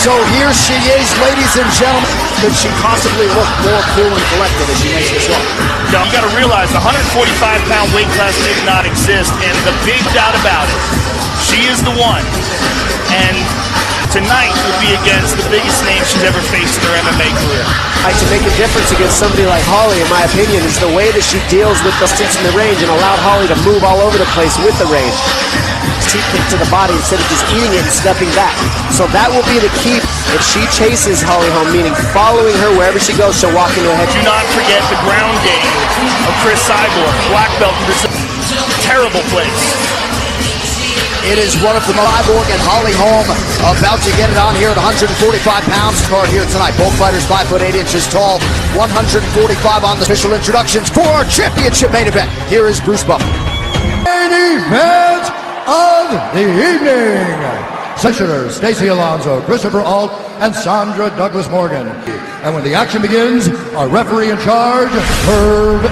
So here she is, ladies and gentlemen. Could she possibly look more cool and collected as she makes this walk? Now, you got to realize the 145-pound weight class did not exist, and the big doubt about it, she is the one. And tonight will be against the biggest name she's ever faced in her MMA career. To make a difference against somebody like Holly, in my opinion, is the way that she deals with the distance in the range and allowed Holly to move all over the place with the range. Cheap kick to the body instead of just eating it and stepping back. So that will be the key. If she chases Holly Holm, meaning following her wherever she goes, she'll walk into a head. Do not forget the ground game of Cris Cyborg, black belt in Brazil. Terrible place. It is one of the Cyborg and Holly Holm about to get it on here at 145 pounds. Card here tonight. Both fighters 5 foot 8 inches tall. 145 on the official introductions for our championship main event. Here is Bruce Buffer. Main event of the evening. Sessioners Stacey Alonso, Christopher Alt, and Sandra Douglas Morgan. And when the action begins, our referee in charge, Herb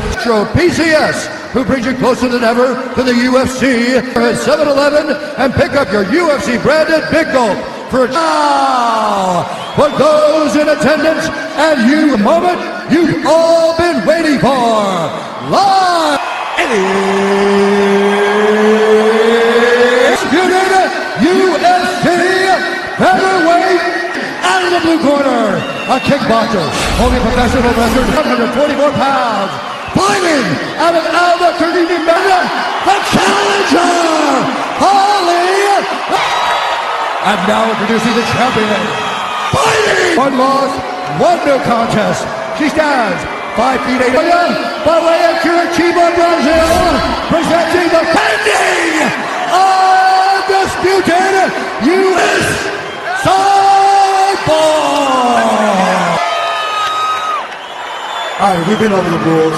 PCS, who brings you closer than ever to the UFC. 7-Eleven and pick up your UFC branded Big Gulp for a now. For those in attendance and you, the moment you've all been waiting for. Live. UFC featherweight, out of the blue corner, a kickboxer, holding professional record 144 pounds, fighting out of Albuquerque, New Mexico, the challenger, Holly. And now introducing the champion, fighting 1 loss, 1 no contest. She stands 5 feet 8 by way of Curitiba, Brazil, presenting the pending undisputed U.S. Cyborg. All right, we've been over the rules.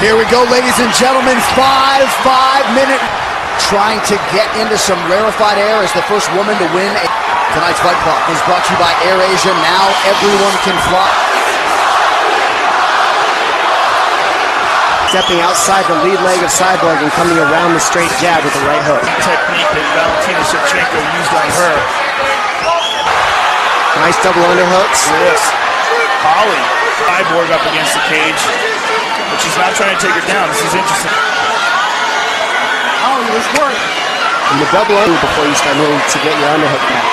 Here we go, ladies and gentlemen. 5-minute. Trying to get into some rarefied air as the first woman to win. Tonight's Fight Club is brought to you by Air Asia. Now everyone can fly. Stepping outside the lead leg of Cyborg and coming around the straight jab with the right hook. Technique that Valentina Shevchenko used on her. Nice double underhooks. Yes. Holly, Cyborg up against the cage, but she's not trying to take her down. This is interesting. Holly, this work. And the double under before you start moving to get your underhook back.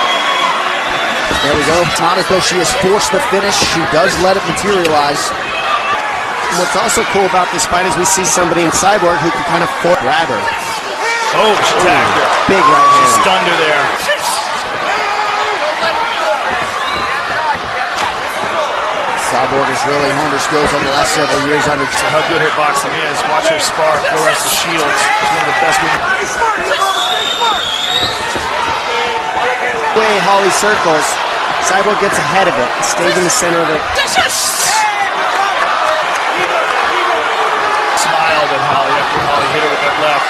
There we go. It's not as though she has forced the finish. She does let it materialize. What's also cool about this fight is we see somebody in Cyborg who can kind of grab her. Oh, she tagged her. Big right hand. She stunned her there. Cyborg has really honed her skills over the last several years under how good her boxing is. Watch her spark. Flores the Shields is one of the best women. The way Holly circles, Cyborg gets ahead of it, stays in the center of it. Smiled at Holly after Holly hit her with that left.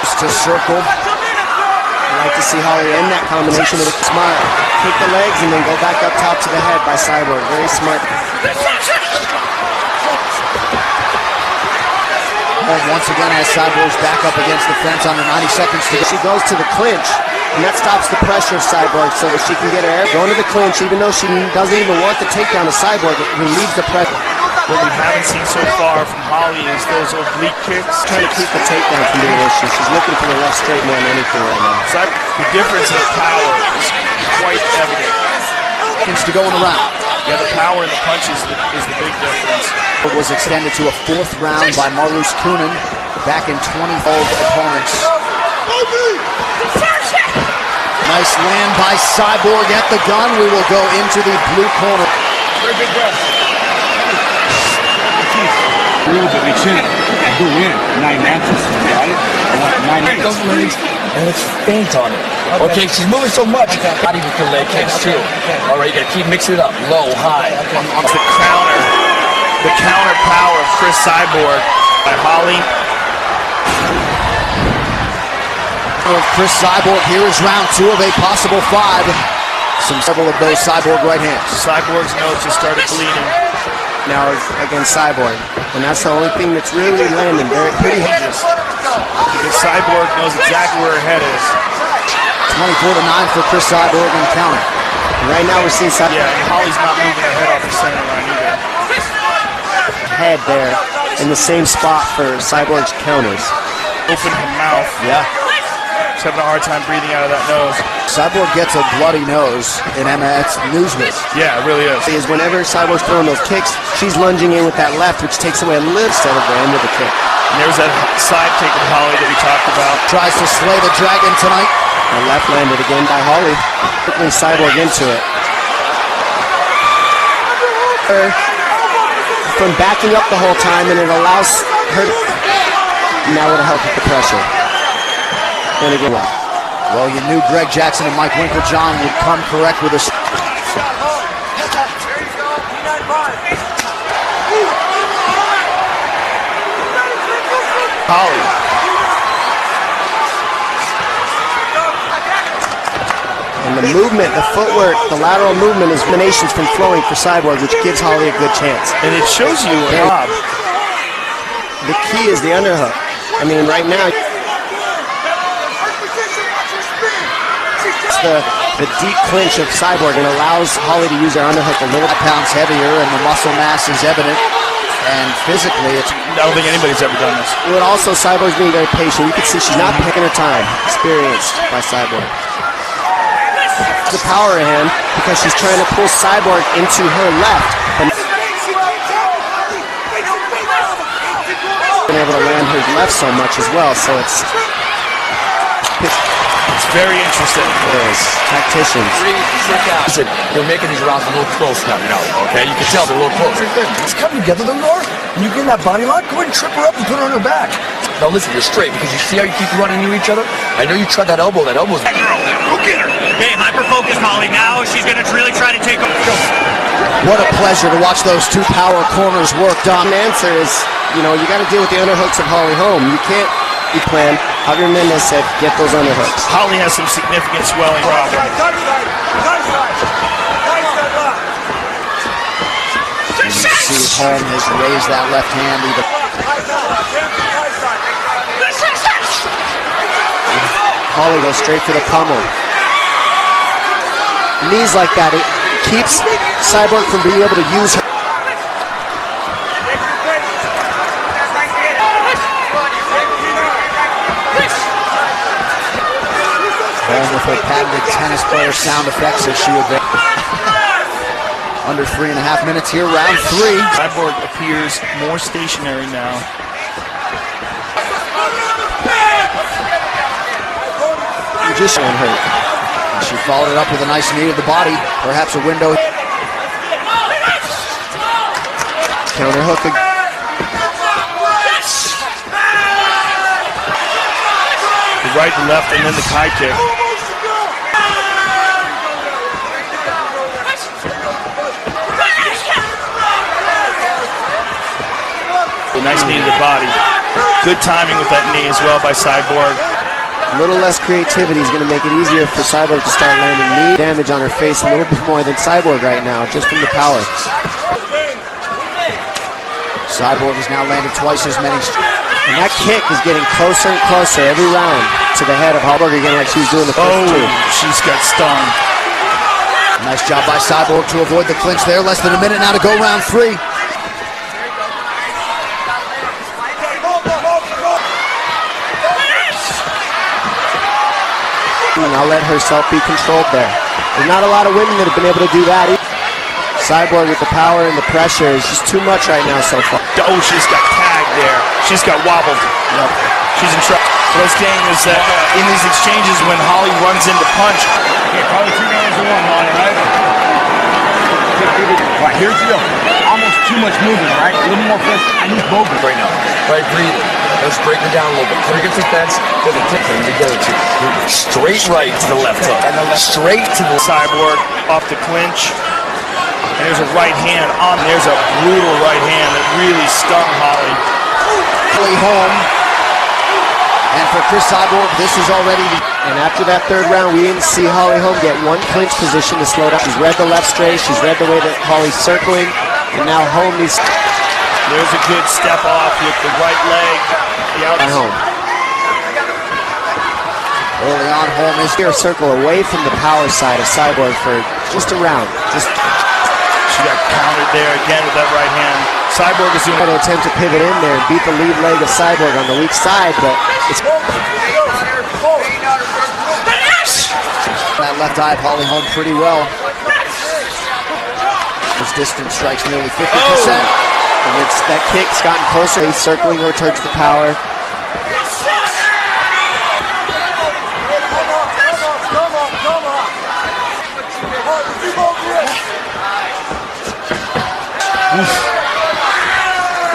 Just to circle. I like to see Holly in that combination with a smile. Take the legs and then go back up top to the head by Cyborg. Very smart. Once again has Cyborg's back up against the fence under 90 seconds to go. She goes to the clinch, and that stops the pressure of Cyborg so that she can get her air. Going to the clinch, even though she doesn't even want the takedown of Cyborg, it relieves the pressure. What we haven't seen so far from Holly is those oblique kicks. Trying to keep the takedown from being an issue. She's looking for the left straight more than anything right now. So the difference in power is quite evident. Seconds to go in the round. Yeah, the power in the punches is the big difference. It was extended to a 4th round by Marlus Kunin back in 20 opponents. Nice land by Cyborg at the gun. We will go into the blue corner. Very big breath. Rules that we shouldn't do in 9 matches. Got it? I want 9 matches. Those legs, and let's faint on it. Okay, she's moving so much. Not even for leg kicks too. All right, you gotta keep mixing it up. Low, high. On the counter power of Cris Cyborg by Holly. Cris Cyborg, here is round 2 of a possible 5. Several of those Cyborg right hands. Cyborg's nose just started bleeding. Now against Cyborg, and that's the only thing that's really landing. Very pretty. Because Cyborg knows exactly where her head is. 24-9 for Cris Cyborg and counting. Right now we're seeing Yeah, and Holly's not moving her head off the center line either. head there in the same spot for Cyborg's counters. Open her mouth. Yeah. She's having a hard time breathing out of that nose. Cyborg gets a bloody nose in Emma's newsman. Yeah, it really is. Is whenever Cyborg's throwing those kicks, she's lunging in with that left, which takes away a little instead of the end of the kick. And there's that side kick of Holly that we talked about. Tries to slay the dragon tonight. The left landed again by Holly. Quickly Cyborg into it. From backing up the whole time, and it allows her to... Now it'll help with the pressure. And again. Well, you knew Greg Jackson and Mike Winklejohn would come correct with us. Holly. And the movement, the footwork, the lateral movement is emanations from flowing for Cyborg, which gives Holly a good chance. And it shows you a job. The key is the underhook. I mean, right now, it's the deep clinch of Cyborg and allows Holly to use her underhook a little. 5 pounds heavier, and the muscle mass is evident. And physically, it's... I don't think anybody's ever done this. But also, Cyborg's being very patient. You can see she's not picking her time. Experienced by Cyborg. The power hand because she's trying to pull Cyborg into her left. But been able to land her left so much as well, so it's very interesting. It is. Tacticians. Listen, you're making these rounds a little close now, okay? You can tell they're a little close. Let's come together, the North. When you get in that body lock, go ahead and trip her up and put her on her back. Now listen, you're straight because you see how you keep running into each other? I know you tried that elbow. That elbow's... Go get her. Okay, hyper-focus, Holly. Now she's going to really try to take over. What a pleasure to watch those two power corners work done. The answer is, you know, you got to deal with the underhooks of Holly Holm. You can't be planned. Javier Mendez said, get those underhooks. Holly has some significant swelling problem. And you see Holm has raised that left hand even. Holly goes straight for the pummel. Knees like that, it keeps Cyborg from being able to use her. Holm with her patented tennis player sound effects as she would. Under 3.5 minutes here, round 3. Cyborg appears more stationary now. Just on her. And she followed it up with a nice knee to the body, perhaps a window. Counter hook. The right and left, and then the high kick. A nice knee to the body. Good timing with that knee as well by Cyborg. A little less creativity is going to make it easier for Cyborg to start landing knee damage on her face a little bit more than Cyborg right now, just from the power. Cyborg has now landed twice as many. And that kick is getting closer and closer every round to the head of Holberg again, like she was doing the first two. She's got stung. Nice job by Cyborg to avoid the clinch there. Less than a minute now to go, round 3. Now let herself be controlled there. There's not a lot of women that have been able to do that. Cyborg with the power and the pressure is just too much right now so far. Oh, she's got tagged there. She's got wobbled. Yep. She's in trouble. What I was saying is that in these exchanges when Holly runs into punch. Okay, probably 2 rounds to 1, Holly, right? All right, here's the deal. Almost too much movement, all right? A little more pressure. I need both right now. Right, breathing. Let's break her down a little bit. Put her against the fence. Put the tip them together too. Straight right to the left hook. And straight to the Cyborg off the clinch. And there's a right hand on. There's a brutal right hand that really stung Holly. Holly Holm. And for Cris Cyborg, this is already... And after that third round, we didn't see Holly Holm get one clinch position to slow down. She's read the left straight. She's read the way that Holly's circling. And now Holm needs... There's a good step off with the right leg. The outside. Holm. Early on, Holm is Here, circle away from the power side of Cyborg for just a round. She got countered there again with that right hand. Cyborg is doing to attempt to pivot in there and beat the lead leg of Cyborg on the weak side, but it's that left eye of Holly Holm pretty well. His distance strikes nearly 50%. And that kick's gotten closer. He's circling her towards the power.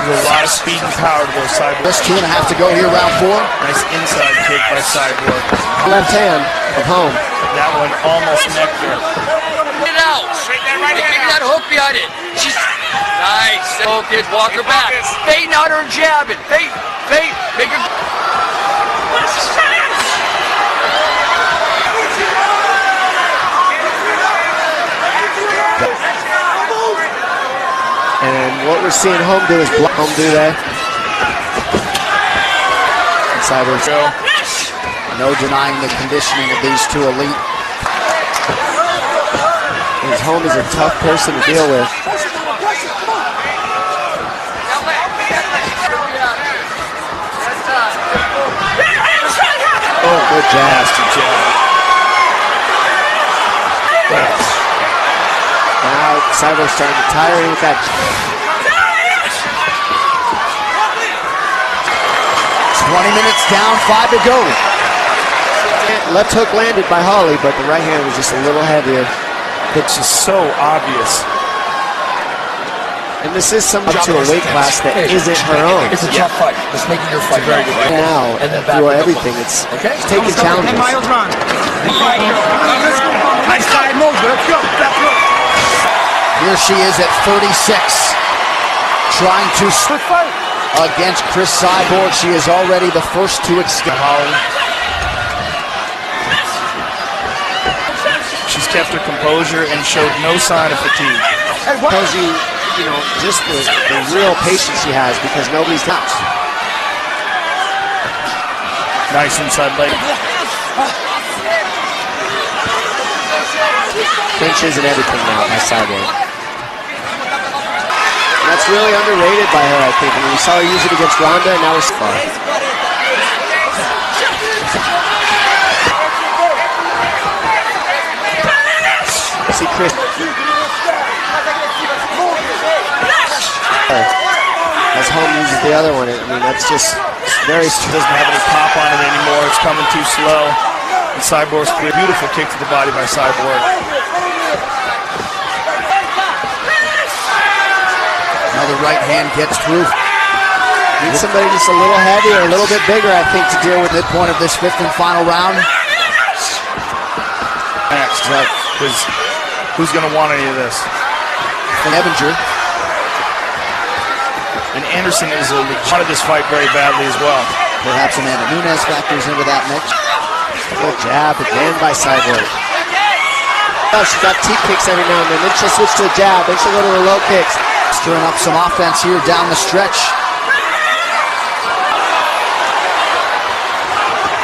There's a lot of speed and power to those Cyborg. Just 2.5 to go here, round 4. Nice inside kick by Cyborg. Left hand of Holm. That one almost necked her. Get it out. Straight that right hand. Give me that hook behind it. She's nice. Focus. Walk her back. Fade out her jab it. Fade. Fade. Make her. And what we're seeing Holm do is block Holm do that. And Cyborg Go. No denying the conditioning of these two elite. His Holm is a tough person to deal with. Oh, good jab. Nasty jab. Now Cyborg's starting to tire in with that. 20 minutes down, 5 to go. Left hook landed by Holly, but the right hand was just a little heavier. It's just so obvious. And this is up to a weight class that isn't her own. It's a tough fight. Just making your fight very good. Now, And then back through with the everything, punch. it's taking challenges. Nice side move, let's go. Here she is at 36. Trying to fight against Cris Cyborg. She is already the first to escape. She's kept her composure and showed no sign of fatigue. Tells you, just the real patience she has because nobody's touched. Nice inside leg. Pinches and everything now by Cyborg. And that's really underrated by her, I think. I mean, we saw her use it against Ronda, and now we're far. See Cris. As Holm uses the other one, I mean, that's just very She doesn't have any pop on it anymore. It's coming too slow. And Cyborg's clear. Beautiful kick to the body by Cyborg. Another right hand gets through. Need somebody just a little heavier, a little bit bigger, I think, to deal with Midpoint of this 5th and final round. Next, because who's going to want any of this? Evinger. And Anderson is wanted this fight very badly as well. Perhaps Amanda Nunes factors into that mix. Good jab again by Cyborg. Oh, she's got teep kicks every now and then she'll switch to a jab, then she'll go to her low kicks. Stirring up some offense here down the stretch.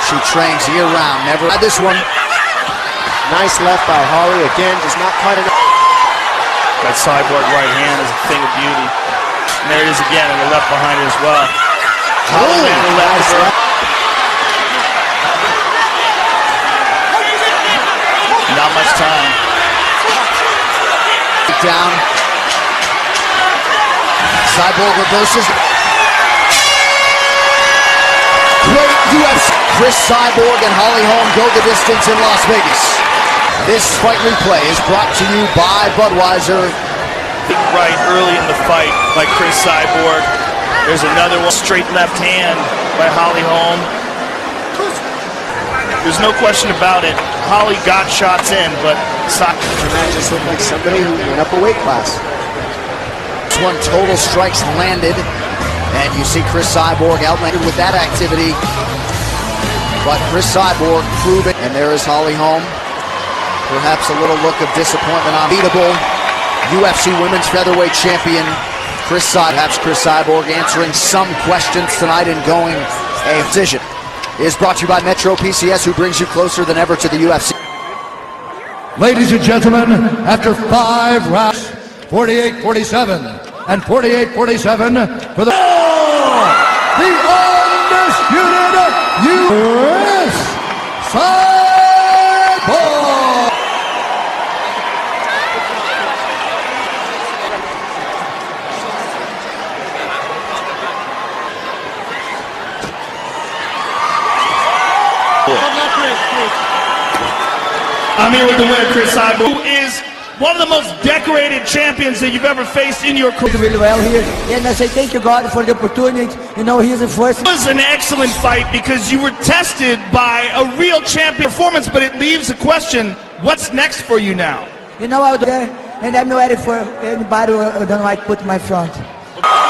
She trains year-round, never had this one. Nice left by Holly, again, just not quite enough. That Cyborg right hand is a thing of beauty. And there it is again, and the left behind it as well. Holly ran the left. Not much time. Down. Cyborg reverses. Great UFC. Cris Cyborg and Holly Holm go the distance in Las Vegas. This fight replay is brought to you by Budweiser. Big right early in the fight by Cris Cyborg. There's another one. Straight left hand by Holly Holm. There's no question about it. Holly got shots in, but And that just looked like somebody who went up a weight class. This one total strikes landed. And you see Cris Cyborg outlanded with that activity. But Cris Cyborg proved it. And there is Holly Holm. Perhaps a little look of disappointment. Unbeatable UFC Women's Featherweight Champion Cris Cyborg. Perhaps Cris Cyborg answering some questions tonight and going a decision. is brought to you by Metro PCS, who brings you closer than ever to the UFC. Ladies and gentlemen, after 5 rounds, 48-47 and 48-47 for the undisputed Cris Cyborg. I'm here with the winner, Cris Cyborg, who is one of the most decorated champions that you've ever faced in your career. Really well here, and I say thank you God for the opportunity. You know, he's the first. It was an excellent fight because you were tested by a real champion performance, but it leaves a question: what's next for you now? You know, out there, and I'm ready for anybody who don't like put my front.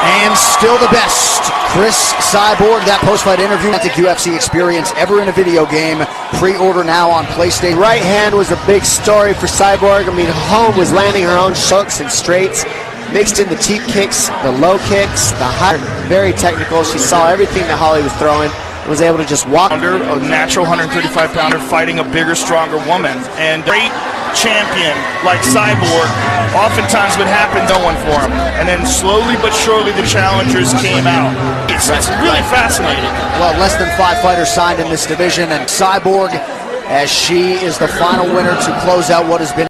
And still the best, Cris Cyborg. That post-fight interview, authentic UFC experience ever in a video game. Pre-order now on PlayStation. Right hand was a big story for Cyborg. I mean, Holm was landing her own hooks and straights, mixed in the teep kicks, the low kicks, the high, very technical. She saw everything that Holly was throwing and was able to just walk. A natural 135-pounder fighting a bigger, stronger woman. And great champion like Cyborg oftentimes would happen no one for him, and then slowly but surely the challengers came out. It's really fascinating. Well, less than 5 fighters signed in this division, and Cyborg, as she is the final winner to close out what has been